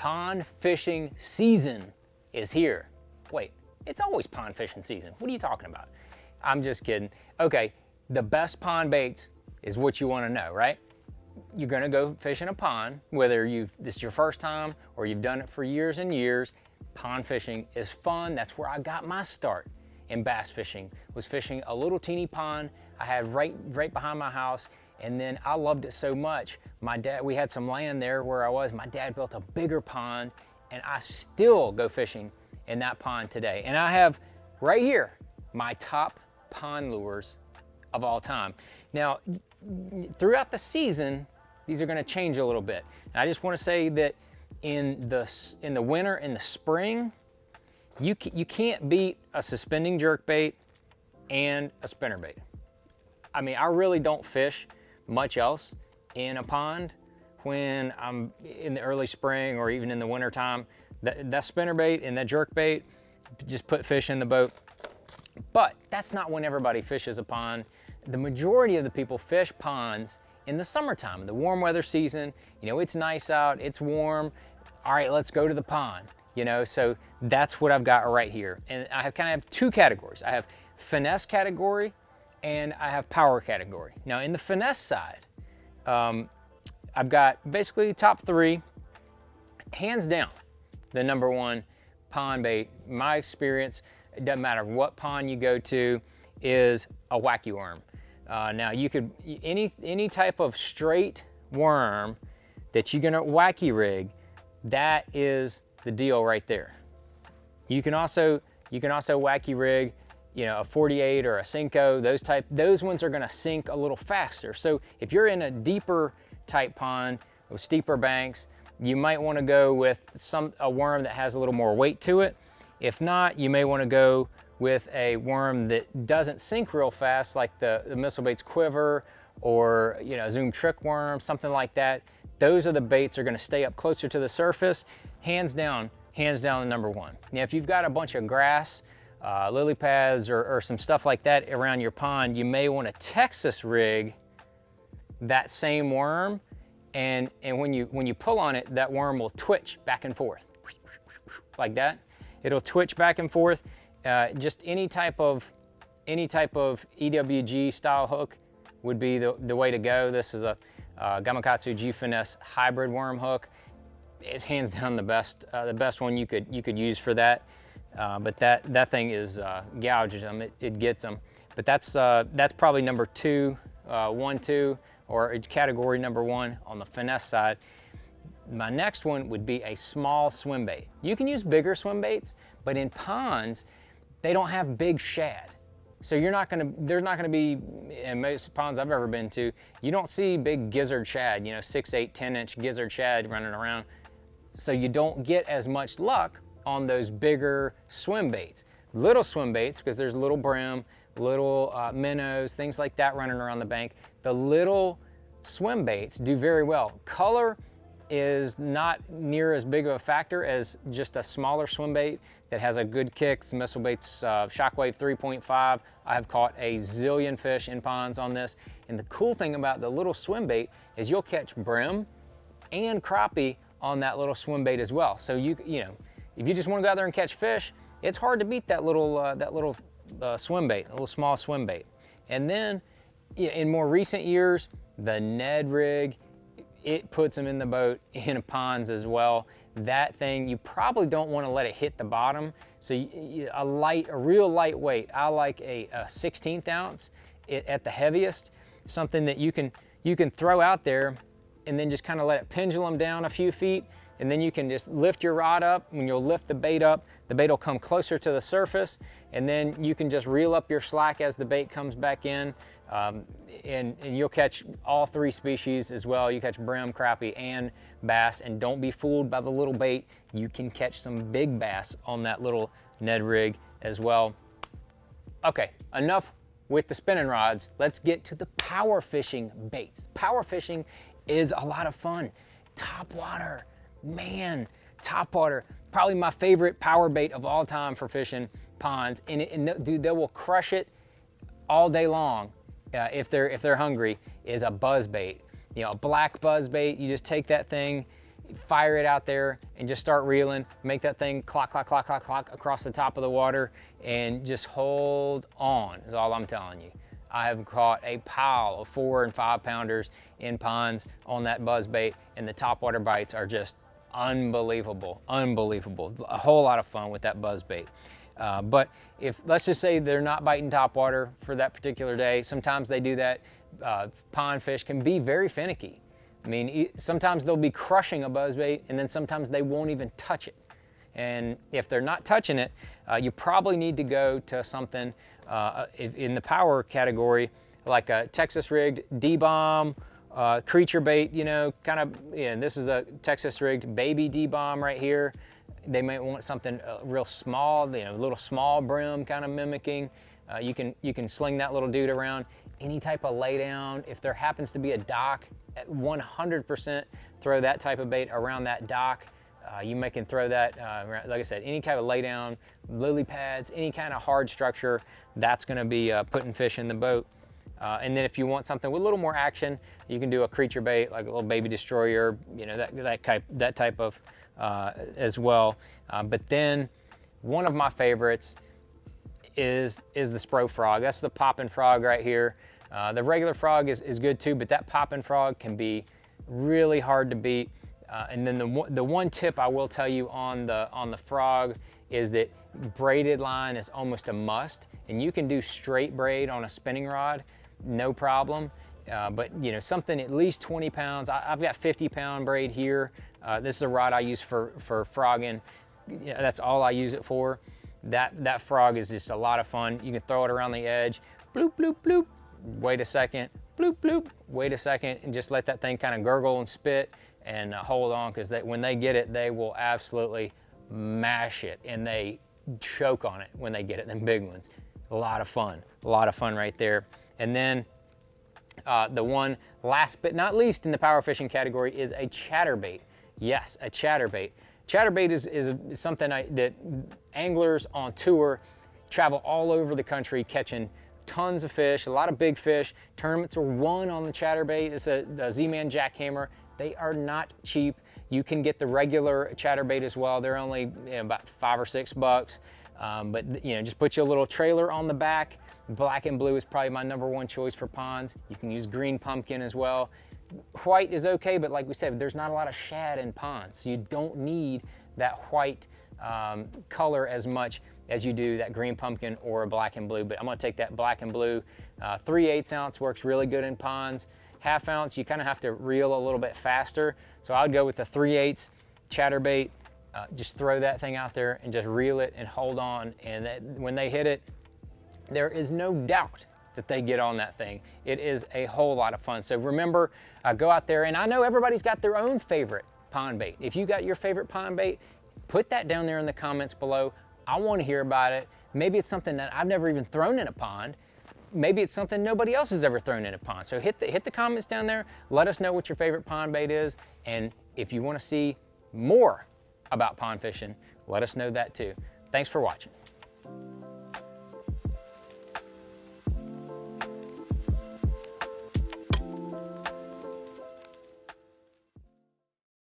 Pond fishing season is here. Wait, it's always pond fishing season. What are you talking about? I'm just kidding. Okay, the best pond baits is what you want to know, right? You're gonna go fish in a pond, whether this is your first time or you've done it for years and years. Pond fishing is fun. That's where I got my start in bass fishing, was fishing a little teeny pond I had right behind my house. And then I loved it so much. We had some land there where I was. My dad built a bigger pond, and I still go fishing in that pond today. And I have right here my top pond lures of all time. Now, throughout the season, these are gonna change a little bit. And I just wanna say that in the winter and the spring, you can't beat a suspending jerkbait and a spinnerbait. I mean, I really don't fish much else in a pond when I'm in the early spring or even in the winter time. That spinnerbait and that jerkbait just put fish in the boat. But that's not when everybody fishes a pond. The majority of the people fish ponds in the summertime, the warm weather season. You know, it's nice out, it's warm. All right, let's go to the pond. You know, so that's what I've got right here. And I have two categories. I have finesse category and I have power category. Now in the finesse side, I've got basically top three. Hands down, the number one pond bait, my experience, it doesn't matter what pond you go to, is a wacky worm. Now you could, any type of straight worm that you're gonna wacky rig, that is the deal right there. You can also wacky rig, you know, a 48 or a Cinco, those ones are gonna sink a little faster. So if you're in a deeper type pond with steeper banks, you might wanna go with a worm that has a little more weight to it. If not, you may wanna go with a worm that doesn't sink real fast, like the Missile Baits Quiver or, you know, Zoom Trick Worm, something like that. Those are the baits that are gonna stay up closer to the surface. Hands down the number one. Now, if you've got a bunch of grass, lily pads or some stuff like that around your pond, you may want to Texas rig that same worm, and when you pull on it, that worm will twitch back and forth like that. It'll twitch back and forth. Just any type of EWG style hook would be the way to go. This is a Gamakatsu G Finesse hybrid worm hook. It's hands down the best one you could use for that. But that thing is gouges them. It gets them. But that's probably number two, 1, 2, or category number one on the finesse side. My next one would be a small swim bait. You can use bigger swim baits, but in ponds, they don't have big shad. So there's not gonna be, in most ponds I've ever been to, you don't see big gizzard shad, you know, 6, 8, 10-inch gizzard shad running around. So you don't get as much luck on those bigger swim baits. Little swim baits, because there's little brim, little minnows, things like that running around the bank. The little swim baits do very well. Color is not near as big of a factor as just a smaller swim bait that has a good kick. Some Missile Baits Shockwave 3.5. I have caught a zillion fish in ponds on this. And the cool thing about the little swim bait is you'll catch brim and crappie on that little swim bait as well. So you know, if you just want to go out there and catch fish, it's hard to beat that little swim bait, a little small swim bait. And then in more recent years, the NED Rig, it puts them in the boat in ponds as well. That thing, you probably don't want to let it hit the bottom. So a real lightweight, I like a 16th ounce at the heaviest, something that you can throw out there and then just kind of let it pendulum down a few feet, and then you can just lift your rod up. When you'll lift the bait up, the bait will come closer to the surface, and then you can just reel up your slack as the bait comes back in, and you'll catch all three species as well. You catch brim, crappie, and bass, and don't be fooled by the little bait. You can catch some big bass on that little NED Rig as well. Okay, enough with the spinning rods. Let's get to the power fishing baits. Power fishing is a lot of fun. Top water, man, top water, probably my favorite power bait of all time for fishing ponds. And dude, they will crush it all day long if they're hungry. Is a buzz bait. You know, a black buzz bait. You just take that thing, fire it out there and just start reeling, make that thing clock, clock, clock, clock, clock across the top of the water, and just hold on is all I'm telling you. I have caught a pile of 4 and 5 pounders in ponds on that buzz bait, and the topwater bites are just unbelievable, unbelievable. A whole lot of fun with that buzz bait. But if, let's just say they're not biting topwater for that particular day, sometimes they do that. Pond fish can be very finicky. I mean, sometimes they'll be crushing a buzzbait, and then sometimes they won't even touch it. And if they're not touching it, you probably need to go to something in the power category, like a Texas rigged D-bomb, creature bait, you know, kind of, yeah, this is a Texas rigged baby D-bomb right here. They might want something real small, you know, a little small brim kind of mimicking. You can sling that little dude around. Any type of lay down, if there happens to be a dock, at 100% throw that type of bait around that dock. You can throw that, like I said, any kind of lay down, lily pads, any kind of hard structure, that's gonna be putting fish in the boat. And then if you want something with a little more action, you can do a creature bait, like a little baby destroyer, you know, that type of as well. But then one of my favorites is the Spro frog. That's the popping frog right here. The regular frog is good too, but that popping frog can be really hard to beat. And then the one tip I will tell you on the frog is that braided line is almost a must, and you can do straight braid on a spinning rod, no problem. But you know, something at least 20 pounds. I've got 50-pound braid here. This is a rod I use for frogging. Yeah, that's all I use it for. That frog is just a lot of fun. You can throw it around the edge, bloop, bloop, bloop, wait a second, bloop, bloop, wait a second, and just let that thing kind of gurgle and spit and hold on, because when they get it, they will absolutely mash it, and they choke on it when they get it, them big ones. A lot of fun right there. And then the one last but not least in the power fishing category is a chatterbait. Yes, a chatterbait. Chatterbait is something that anglers on tour travel all over the country catching tons of fish, a lot of big fish. Tournaments are won on the chatterbait. It's a Z-Man jackhammer. They are not cheap. You can get the regular chatterbait as well. They're only, you know, about $5 or $6. But you know, just put you a little trailer on the back. Black and blue is probably my #1 choice for ponds. You can use green pumpkin as well. White is okay, but like we said, there's not a lot of shad in ponds, so you don't need that white color as much as you do that green pumpkin or a black and blue. But I'm gonna take that black and blue. 3/8 ounce works really good in ponds. 1/2 ounce, you kind of have to reel a little bit faster. So I would go with the 3/8 chatterbait. Just throw that thing out there and just reel it and hold on. And when they hit it, there is no doubt that they get on that thing. It is a whole lot of fun. So remember, go out there, and I know everybody's got their own favorite pond bait. If you got your favorite pond bait, put that down there in the comments below. I want to hear about it. Maybe it's something that I've never even thrown in a pond. Maybe it's something nobody else has ever thrown in a pond. So hit the comments down there. Let us know what your favorite pond bait is. And if you want to see more about pond fishing, let us know that too. Thanks for watching.